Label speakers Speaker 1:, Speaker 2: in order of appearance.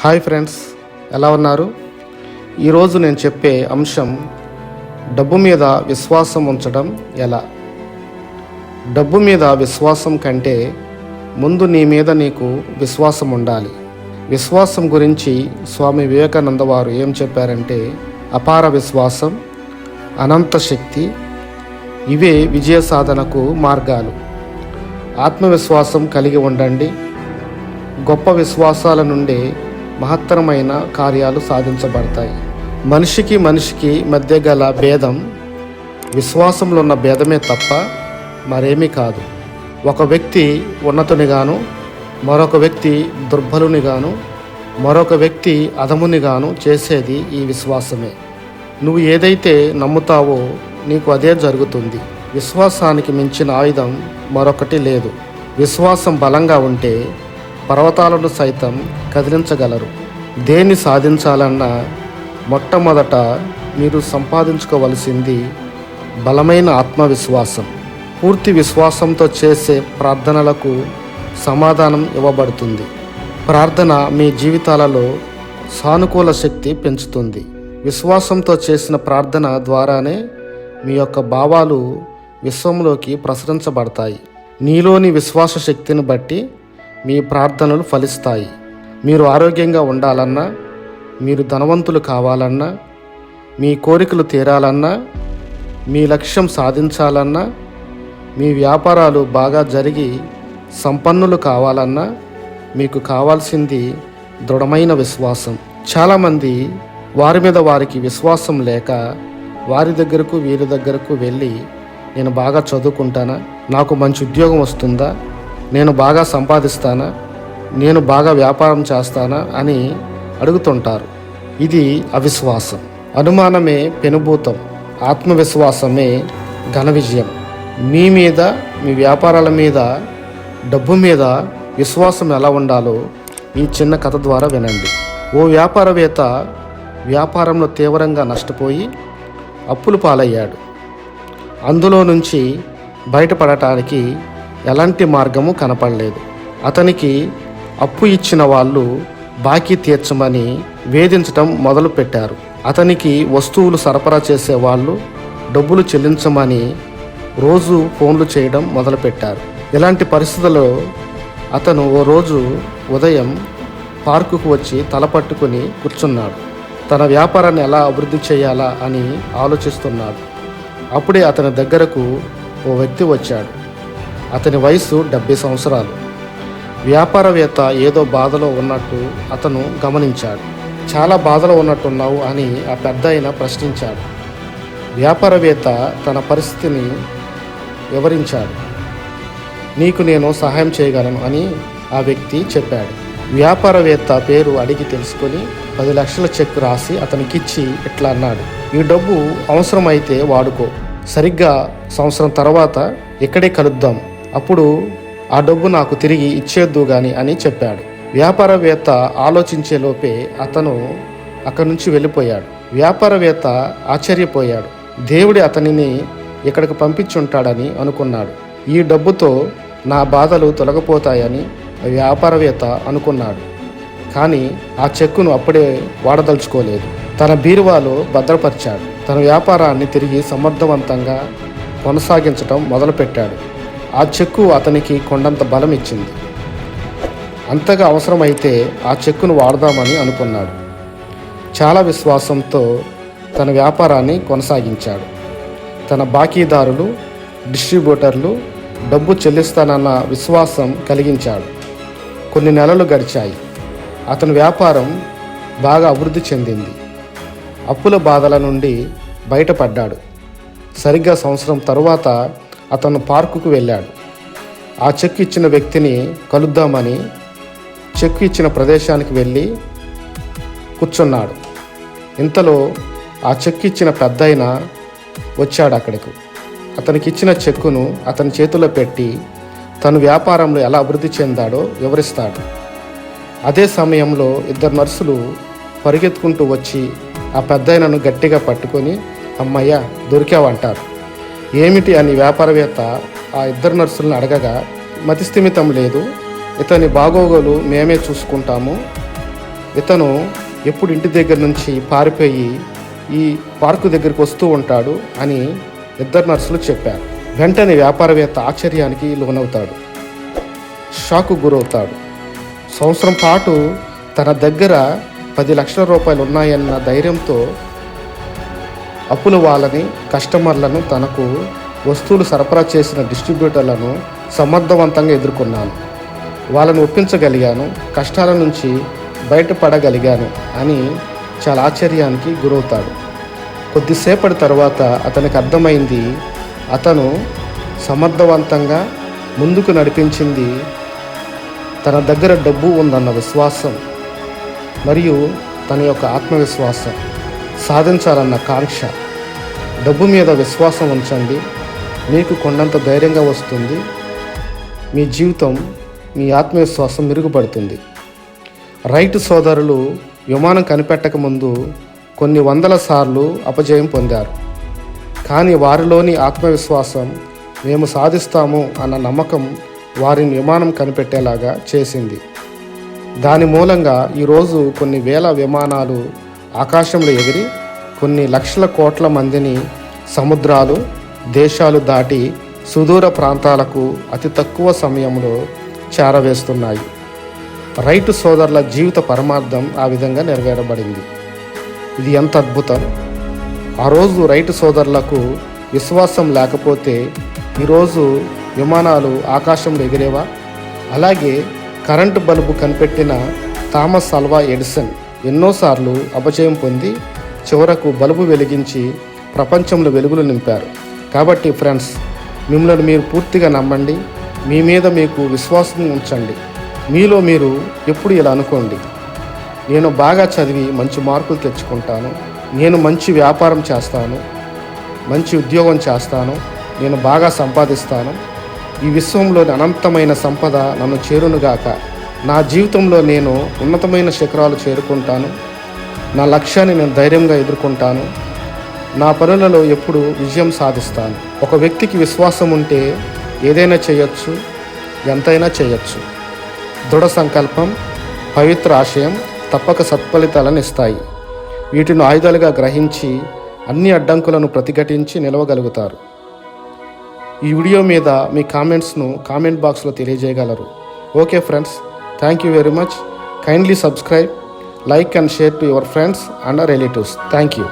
Speaker 1: Hi friends, ఎలా ఉన్నారు? ఈరోజు నేను చెప్పే అంశం డబ్బు మీద విశ్వాసం ఉంచడం ఎలా. డబ్బు మీద విశ్వాసం కంటే ముందు నీ మీద నీకు విశ్వాసం ఉండాలి. విశ్వాసం గురించి స్వామి వివేకానంద వారు ఏం చెప్పారంటే, అపార విశ్వాసం, అనంత శక్తి, ఇవే విజయ సాధనకు మార్గాలు. ఆత్మవిశ్వాసం కలిగి ఉండండి. గొప్ప విశ్వాసాల నుండే మహత్తరమైన కార్యాలు సాధించబడతాయి. మనిషికి మధ్య గల భేదం విశ్వాసంలో ఉన్న భేదమే తప్ప మరేమీ కాదు. ఒక వ్యక్తి ఉన్నతునిగాను, మరొక వ్యక్తి దుర్బలునిగాను, మరొక వ్యక్తి అధమునిగాను చేసేది ఈ విశ్వాసమే. నువ్వు ఏదైతే నమ్ముతావో నీకు అదే జరుగుతుంది. విశ్వాసానికి మించిన ఆయుధం మరొకటి లేదు. విశ్వాసం బలంగా ఉంటే పర్వతాలను సైతం కదిలించగలరు. దేన్ని సాధించాలన్నా మొట్టమొదట మీరు సంపాదించుకోవలసింది బలమైన ఆత్మవిశ్వాసం. పూర్తి విశ్వాసంతో చేసే ప్రార్థనలకు సమాధానం ఇవ్వబడుతుంది. ప్రార్థన మీ జీవితాలలో సానుకూల శక్తి పెంచుతుంది. విశ్వాసంతో చేసిన ప్రార్థన ద్వారానే మీ యొక్క భావాలు విశ్వంలోకి ప్రసరించబడతాయి. నీలోని విశ్వాస శక్తిని బట్టి మీ ప్రార్థనలు ఫలిస్తాయి. మీరు ఆరోగ్యంగా ఉండాలన్నా, మీరు ధనవంతులు కావాలన్నా, మీ కోరికలు తీరాలన్నా, మీ లక్ష్యం సాధించాలన్నా, మీ వ్యాపారాలు బాగా జరిగి సంపన్నులు కావాలన్నా మీకు కావాల్సింది దృఢమైన విశ్వాసం. చాలామంది వారి మీద వారికి విశ్వాసం లేక వారి దగ్గరకు వీరి దగ్గరకు వెళ్ళి, నేను బాగా చదువుకుంటానా, నాకు మంచి ఉద్యోగం వస్తుందా, నేను బాగా సంపాదిస్తానా, నేను బాగా వ్యాపారం చేస్తానా అని అడుగుతుంటారు. ఇది అవిశ్వాసం. అనుమానమే పెనుభూతం, ఆత్మవిశ్వాసమే ఘన విజయం. మీ మీద, మీ వ్యాపారాల మీద, డబ్బు మీద విశ్వాసం ఎలా ఉండాలో ఈ చిన్న కథ ద్వారా వినండి. ఓ వ్యాపారవేత్త వ్యాపారంలో తీవ్రంగా నష్టపోయి అప్పులు పాలయ్యాడు. అందులో నుంచి బయటపడటానికి ఎలాంటి మార్గము కనపడలేదు. అతనికి అప్పు ఇచ్చిన వాళ్ళు బాకీ తీర్చమని వేధించటం మొదలుపెట్టారు. అతనికి వస్తువులు సరఫరా చేసే వాళ్ళు డబ్బులు చెల్లించమని రోజు ఫోన్లు చేయడం మొదలుపెట్టారు. ఇలాంటి పరిస్థితుల్లో అతను ఓ రోజు ఉదయం పార్కుకు వచ్చి తల పట్టుకుని కూర్చున్నాడు. తన వ్యాపారాన్ని ఎలా అభివృద్ధి చేయాలా అని ఆలోచిస్తున్నాడు. అప్పుడే అతని దగ్గరకు ఓ వ్యక్తి వచ్చాడు. అతని వయసు 70 సంవత్సరాలు. వ్యాపారవేత్త ఏదో బాధలో ఉన్నట్టు అతను గమనించాడు. చాలా బాధలో ఉన్నట్టున్నావు అని ఆ పెద్ద ఆయన ప్రశ్నించాడు. వ్యాపారవేత్త తన పరిస్థితిని వివరించాడు. నీకు నేను సహాయం చేయగలను అని ఆ వ్యక్తి చెప్పాడు. వ్యాపారవేత్త పేరు అడిగి తెలుసుకొని 10 లక్షల చెక్ రాసి అతనికిచ్చి ఇట్లా అన్నాడు, ఈ డబ్బు అవసరమైతే వాడుకో, సరిగ్గా సంవత్సరం తర్వాత ఇక్కడే కలుద్దాం, అప్పుడు ఆ డబ్బు నాకు తిరిగి ఇచ్చేద్దు గాని అని చెప్పాడు. వ్యాపారవేత్త ఆలోచించే లోపే అతను అక్కడి నుంచి వెళ్ళిపోయాడు. వ్యాపారవేత్త ఆశ్చర్యపోయాడు. దేవుడి అతనిని ఇక్కడికి పంపించుంటాడని అనుకున్నాడు. ఈ డబ్బుతో నా బాధలు తొలగిపోతాయని వ్యాపారవేత్త అనుకున్నాడు. కానీ ఆ చెక్కును అప్పుడే వాడదలుచుకోలేదు. తన బీరువాలో భద్రపరిచాడు. తన వ్యాపారాన్ని తిరిగి సమర్థవంతంగా కొనసాగించడం మొదలుపెట్టాడు. ఆ చెక్కు అతనికి కొండంత బలం ఇచ్చింది. అంతగా అవసరమైతే ఆ చెక్కును వాడదామని అనుకున్నాడు. చాలా విశ్వాసంతో తన వ్యాపారాన్ని కొనసాగించాడు. తన బాకీదారులు, డిస్ట్రిబ్యూటర్లు డబ్బు చెల్లిస్తానన్న విశ్వాసం కలిగించాడు. కొన్ని నెలలు గడిచాయి. అతని వ్యాపారం బాగా అభివృద్ధి చెందింది. అప్పుల బాధల నుండి బయటపడ్డాడు. సరిగ్గా సంవత్సరం తరువాత అతను పార్కుకు వెళ్ళాడు. ఆ చెక్ ఇచ్చిన వ్యక్తిని కలుద్దామని చెక్ ఇచ్చిన ప్రదేశానికి వెళ్ళి కూర్చున్నాడు. ఇంతలో ఆ చెక్ ఇచ్చిన పెద్దాయన వచ్చాడు అక్కడికి. అతనికి ఇచ్చిన చెక్కును అతని చేతిలో పెట్టి తను వ్యాపారంలో ఎలా అభివృద్ధి చెందాడో వివరిస్తాడు. అదే సమయంలో 2 నర్సులు పరిగెత్తుకుంటూ వచ్చి ఆ పెద్దాయనను గట్టిగా పట్టుకొని, అమ్మయ్య దొరికావంటారు. ఏమిటి అని వ్యాపారవేత్త ఆ 2 నర్సులను అడగగా, మతిస్థిమితం లేదు, ఇతని బాగోగులు మేమే చూసుకుంటాము, ఇతను ఎప్పుడు ఇంటి దగ్గర నుంచి పారిపోయి ఈ పార్కు దగ్గరికి వస్తూ ఉంటాడు అని ఇద్దరు నర్సులు చెప్పారు. వెంటనే వ్యాపారవేత్త ఆశ్చర్యానికి లోనవుతాడు, షాకు గురవుతాడు. సంవత్సరం పాటు తన దగ్గర 10 లక్షల రూపాయలు ఉన్నాయన్న ధైర్యంతో అప్పుల వాళ్ళని, కస్టమర్లను, తనకు వస్తువులు సరఫరా చేసిన డిస్ట్రిబ్యూటర్లను సమర్థవంతంగా ఎదుర్కొన్నాను, వాళ్ళను ఒప్పించగలిగాను, కష్టాల నుంచి బయటపడగలిగాను అని చాలా ఆశ్చర్యానికి గురవుతాడు. కొద్దిసేపటి తర్వాత అతనికి అర్థమైంది, అతను సమర్థవంతంగా ముందుకు నడిపించింది తన దగ్గర డబ్బు ఉందన్న విశ్వాసం మరియు తన యొక్క ఆత్మవిశ్వాసం, సాధించాలన్న కాంక్ష. డబ్బు మీద విశ్వాసం ఉంచండి, మీకు కొండంత ధైర్యంగా వస్తుంది, మీ జీవితం, మీ ఆత్మవిశ్వాసం మెరుగుపడుతుంది. రైట్ సోదరులు విమానం కనిపెట్టక ముందు కొన్ని వందల సార్లు అపజయం పొందారు. కానీ వారిలోని ఆత్మవిశ్వాసం, మేము సాధిస్తాము అన్న నమ్మకం వారిని విమానం కనిపెట్టేలాగా చేసింది. దాని మూలంగా ఈరోజు కొన్ని వేల విమానాలు ఆకాశంలో ఎగిరి కొన్ని లక్షల కోట్ల మందిని సముద్రాలు, దేశాలు దాటి సుదూర ప్రాంతాలకు అతి తక్కువ సమయంలో చేరవేస్తున్నాయి. రైతు సోదరుల జీవిత పరమార్థం ఆ విధంగా నెరవేరబడింది. ఇది ఎంత అద్భుతం! ఆ రోజు రైతు సోదరులకు విశ్వాసం లేకపోతే ఈరోజు విమానాలు ఆకాశంలో ఎగిరేవా? అలాగే కరెంటు బల్బు కనిపెట్టిన థామస్ ఆల్వా ఎడిసన్ ఎన్నోసార్లు అపజయం పొంది చివరకు బల్బు వెలిగించి ప్రపంచంలో వెలుగులు నింపారు. కాబట్టి ఫ్రెండ్స్, మిమ్మల్ని మీరు పూర్తిగా నమ్మండి, మీ మీద మీకు విశ్వాసం ఉంచండి. మీలో మీరు ఎప్పుడు ఇలా అనుకోండి, నేను బాగా చదివి మంచి మార్కులు తెచ్చుకుంటాను, నేను మంచి వ్యాపారం చేస్తాను, మంచి ఉద్యోగం చేస్తాను, నేను బాగా సంపాదిస్తాను, ఈ విశ్వంలోని అనంతమైన సంపద నన్ను చేరునుగాక, నా జీవితంలో నేను ఉన్నతమైన శిఖరాలు చేరుకుంటాను, నా లక్ష్యాన్ని నేను ధైర్యంగా ఎదుర్కొంటాను, నా పనులలో ఎప్పుడు విజయం సాధిస్తాను. ఒక వ్యక్తికి విశ్వాసం ఉంటే ఏదైనా చేయొచ్చు, ఎంతైనా చేయొచ్చు. దృఢ సంకల్పం, పవిత్ర ఆశయం తప్పక సత్ఫలితాలను ఇస్తాయి. వీటిని ఆయుధాలుగా గ్రహించి అన్ని అడ్డంకులను ప్రతిఘటించి నిలవగలుగుతారు. ఈ వీడియో మీద మీ కామెంట్స్ను కామెంట్ బాక్స్లో తెలియజేయగలరు. Okay friends, thank you very much. Kindly subscribe, like and share to your friends and relatives. Thank you.